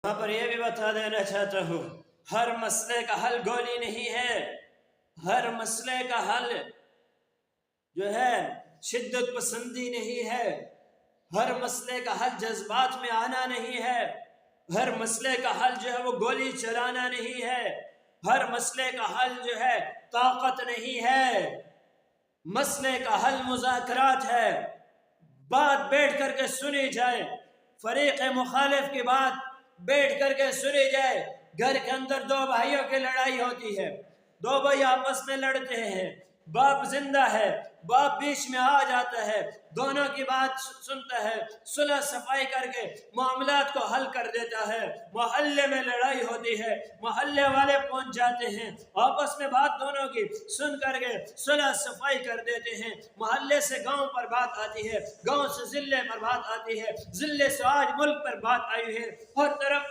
یہاں پر یہ بھی بتا دینا چاہتا ہوں، ہر مسئلے کا حل گولی نہیں ہے، ہر مسئلے کا حل جو ہے شدت پسندی نہیں ہے، ہر مسئلے کا حل جذبات میں آنا نہیں ہے، ہر مسئلے کا حل جو ہے وہ گولی چلانا نہیں ہے، ہر مسئلے کا حل جو ہے طاقت نہیں ہے، مسئلے کا حل مذاکرات ہے، بات بیٹھ کر کے سنی جائے، فریق مخالف کی بات بیٹھ کر کے سنی جائے۔ گھر کے اندر دو بھائیوں کی لڑائی ہوتی ہے، دو بھائی آپس میں لڑتے ہیں، باپ زندہ ہے، باپ بیچ میں آ جاتا ہے، دونوں کی بات سنتا ہے، صلح صفائی کر کے معاملات کو حل کر دیتا ہے۔ محلے میں لڑائی ہوتی ہے، محلے والے پہنچ جاتے ہیں، آپس میں بات دونوں کی سن کر کے صلح صفائی کر دیتے ہیں۔ محلے سے گاؤں پر بات آتی ہے، گاؤں سے ضلع پر بات آتی ہے، ضلع سے آج ملک پر بات آئی ہے، ہر طرف